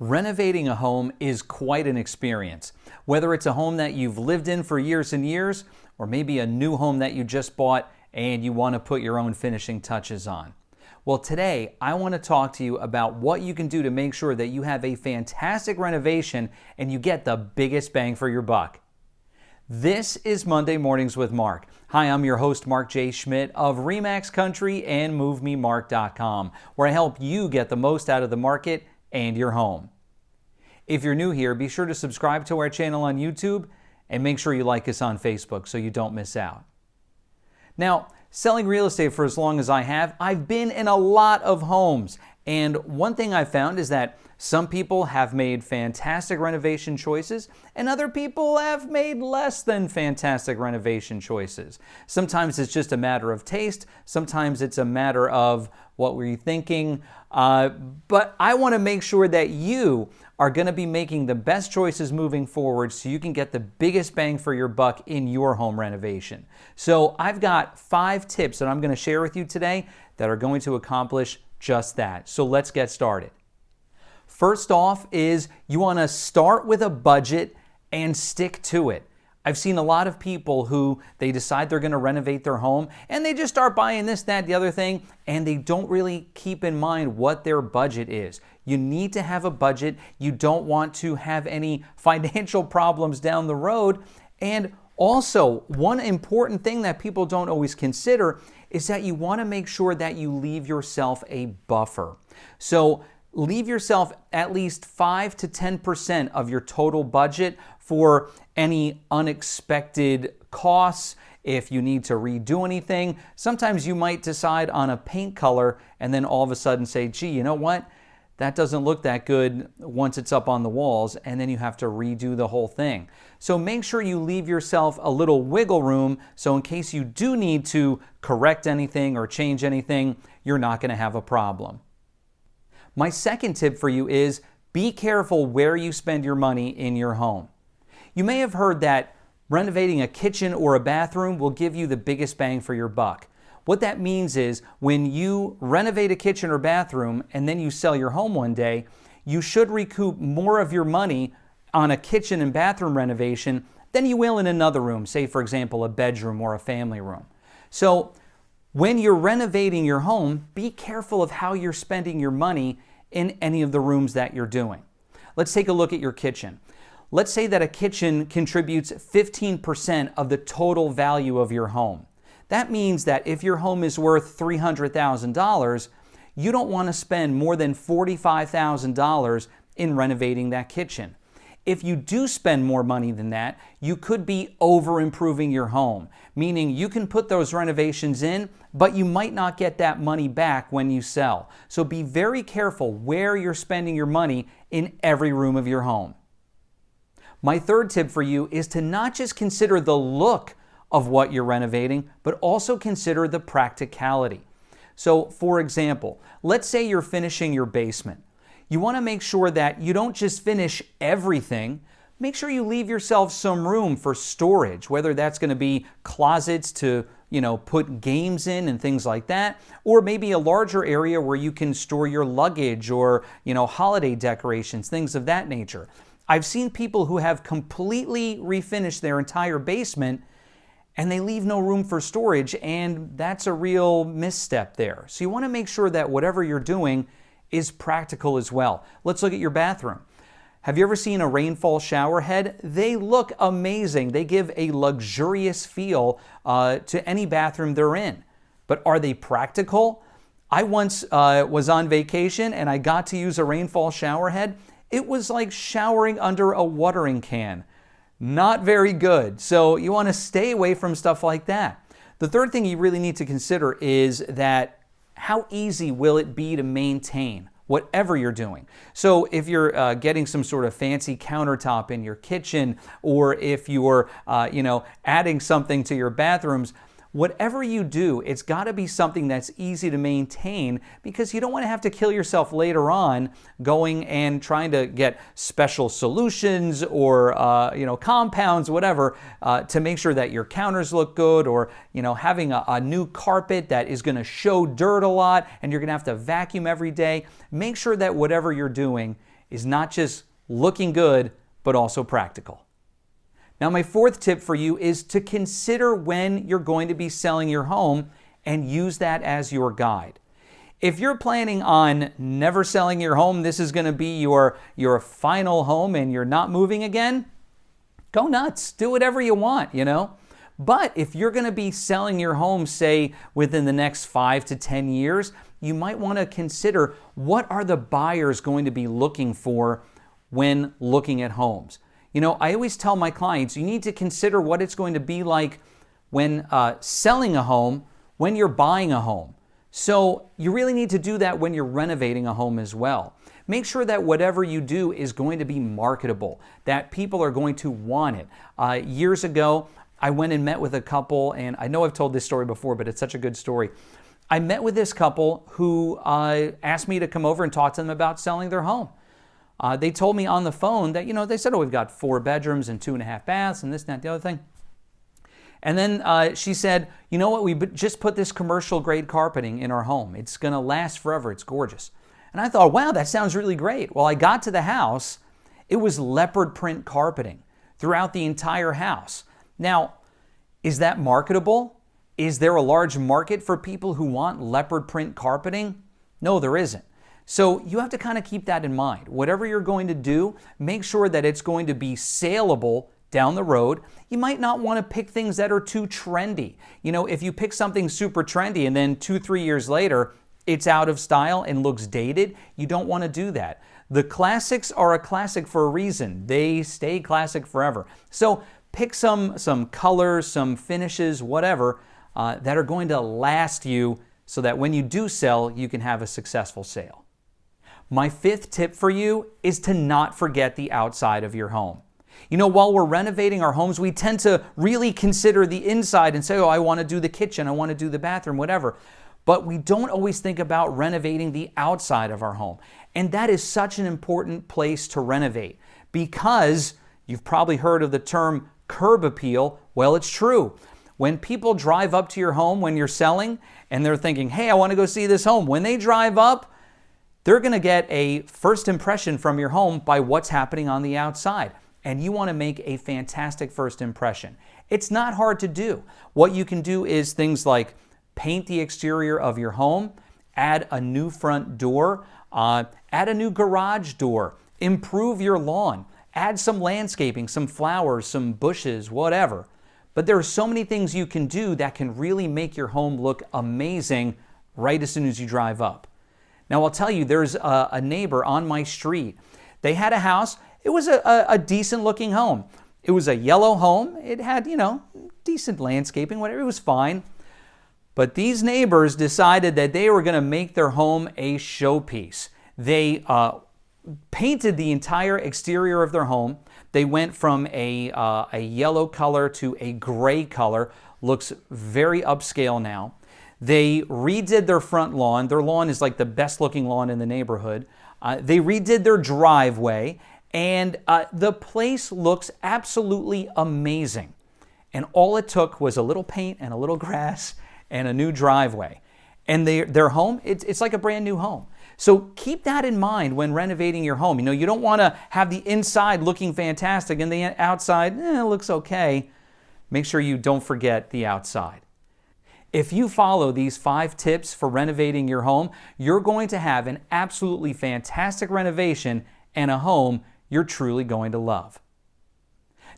Renovating a home is quite an experience. Whether it's a home that you've lived in for years and years, or maybe a new home that you just bought and you want to put your own finishing touches on. Well, today I want to talk to you about what you can do to make sure that you have a fantastic renovation and you get the biggest bang for your buck. This is Monday Mornings with Mark. Hi, I'm your host, Mark J. Schmidt of RE/MAX Country and MoveMeMark.com, where I help you get the most out of the market and your home. If you're new here, be sure to subscribe to our channel on YouTube and make sure you like us on Facebook so you don't miss out. Now, selling real estate for as long as I have, I've been in a lot of homes. And one thing I've found is that some people have made fantastic renovation choices and other people have made less than fantastic renovation choices. Sometimes it's just a matter of taste. Sometimes it's a matter of what were you thinking. But I want to make sure that you are going to be making the best choices moving forward so you can get the biggest bang for your buck in your home renovation. So I've got 5 tips that I'm going to share with you today that are going to accomplish just that. So let's get started. First off is you want to start with a budget and stick to it. I've seen a lot of people who they decide they're going to renovate their home and they just start buying this, that, the other thing, and they don't really keep in mind what their budget is. You need to have a budget. You don't want to have any financial problems down the road. And also, one important thing that people don't always consider is that you want to make sure that you leave yourself a buffer. So leave yourself at least 5 to 10% of your total budget for any unexpected costs. If you need to redo anything, sometimes you might decide on a paint color and then all of a sudden say, gee, you know what? That doesn't look that good once it's up on the walls, and then you have to redo the whole thing. So make sure you leave yourself a little wiggle room so in case you do need to correct anything or change anything, you're not going to have a problem. My second tip for you is be careful where you spend your money in your home. You may have heard that renovating a kitchen or a bathroom will give you the biggest bang for your buck. What that means is when you renovate a kitchen or bathroom and then you sell your home one day, you should recoup more of your money on a kitchen and bathroom renovation than you will in another room, say for example a bedroom or a family room. So when you're renovating your home, be careful of how you're spending your money in any of the rooms that you're doing. Let's take a look at your kitchen. Let's say that a kitchen contributes 15% of the total value of your home. That means that if your home is worth $300,000, you don't want to spend more than $45,000 in renovating that kitchen. If you do spend more money than that, you could be over improving your home, meaning you can put those renovations in, but you might not get that money back when you sell. So be very careful where you're spending your money in every room of your home. My third tip for you is to not just consider the look of what you're renovating, but also consider the practicality. So for example, let's say you're finishing your basement. You want to make sure that you don't just finish everything. Make sure you leave yourself some room for storage, whether that's going to be closets to, put games in and things like that, or maybe a larger area where you can store your luggage or, holiday decorations, things of that nature. I've seen people who have completely refinished their entire basement and they leave no room for storage, and that's a real misstep there. So you want to make sure that whatever you're doing is practical as well. Let's look at your bathroom. Have you ever seen a rainfall shower head? They look amazing. They give a luxurious feel to any bathroom they're in. But are they practical? I once was on vacation and I got to use a rainfall shower head. It was like showering under a watering can. Not very good. So you want to stay away from stuff like that. The third thing you really need to consider is that how easy will it be to maintain whatever you're doing? So if you're getting some sort of fancy countertop in your kitchen, or if you're adding something to your bathrooms, whatever you do, it's got to be something that's easy to maintain, because you don't want to have to kill yourself later on going and trying to get special solutions or compounds, whatever, to make sure that your counters look good, or having a new carpet that is going to show dirt a lot and you're going to have to vacuum every day. Make sure that whatever you're doing is not just looking good, but also practical. Now, my fourth tip for you is to consider when you're going to be selling your home and use that as your guide. If you're planning on never selling your home, this is going to be your final home and you're not moving again, go nuts. Do whatever you want, But if you're going to be selling your home, say, within the next 5 to 10 years, you might want to consider what are the buyers going to be looking for when looking at homes. I always tell my clients, you need to consider what it's going to be like when selling a home, when you're buying a home. So you really need to do that when you're renovating a home as well. Make sure that whatever you do is going to be marketable, that people are going to want it. Years ago, I went and met with a couple, and I know I've told this story before, but it's such a good story. I met with this couple who asked me to come over and talk to them about selling their home. They told me on the phone that, they said, we've got 4 bedrooms and 2.5 baths and this, that, the other thing. And then she said, you know what, we just put this commercial grade carpeting in our home. It's going to last forever. It's gorgeous. And I thought, wow, that sounds really great. Well, I got to the house. It was leopard print carpeting throughout the entire house. Now, is that marketable? Is there a large market for people who want leopard print carpeting? No, there isn't. So you have to kind of keep that in mind. Whatever you're going to do, make sure that it's going to be saleable down the road. You might not want to pick things that are too trendy. If you pick something super trendy and then 2-3 years later, it's out of style and looks dated, you don't want to do that. The classics are a classic for a reason. They stay classic forever. So pick some colors, some finishes, whatever, that are going to last you so that when you do sell, you can have a successful sale. My fifth tip for you is to not forget the outside of your home. While we're renovating our homes, we tend to really consider the inside and say, I want to do the kitchen, I want to do the bathroom, whatever. But we don't always think about renovating the outside of our home. And that is such an important place to renovate because you've probably heard of the term curb appeal. Well, it's true. When people drive up to your home when you're selling and they're thinking, hey, I want to go see this home. When they drive up, they're going to get a first impression from your home by what's happening on the outside. And you want to make a fantastic first impression. It's not hard to do. What you can do is things like paint the exterior of your home, add a new front door, add a new garage door, improve your lawn, add some landscaping, some flowers, some bushes, whatever. But there are so many things you can do that can really make your home look amazing right as soon as you drive up. Now, I'll tell you, there's a neighbor on my street. They had a house. It was a decent looking home. It was a yellow home. It had, decent landscaping, whatever. It was fine. But these neighbors decided that they were going to make their home a showpiece. They painted the entire exterior of their home. They went from a yellow color to a gray color. Looks very upscale now. They redid their front lawn. Their lawn is like the best looking lawn in the neighborhood. They redid their driveway. And the place looks absolutely amazing. And all it took was a little paint and a little grass and a new driveway. And their home, it's like a brand new home. So keep that in mind when renovating your home. You don't want to have the inside looking fantastic and the outside looks okay. Make sure you don't forget the outside. If you follow these 5 tips for renovating your home, you're going to have an absolutely fantastic renovation and a home you're truly going to love.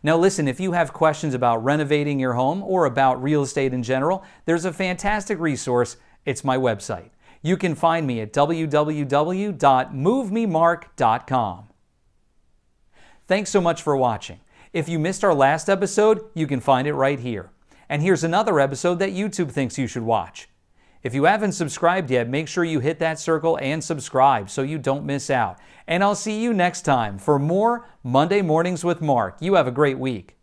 Now listen, if you have questions about renovating your home or about real estate in general, there's a fantastic resource. It's my website. You can find me at www.MoveMeMark.com. Thanks so much for watching. If you missed our last episode, you can find it right here. And here's another episode that YouTube thinks you should watch. If you haven't subscribed yet, make sure you hit that circle and subscribe so you don't miss out. And I'll see you next time for more Monday Mornings with Mark. You have a great week.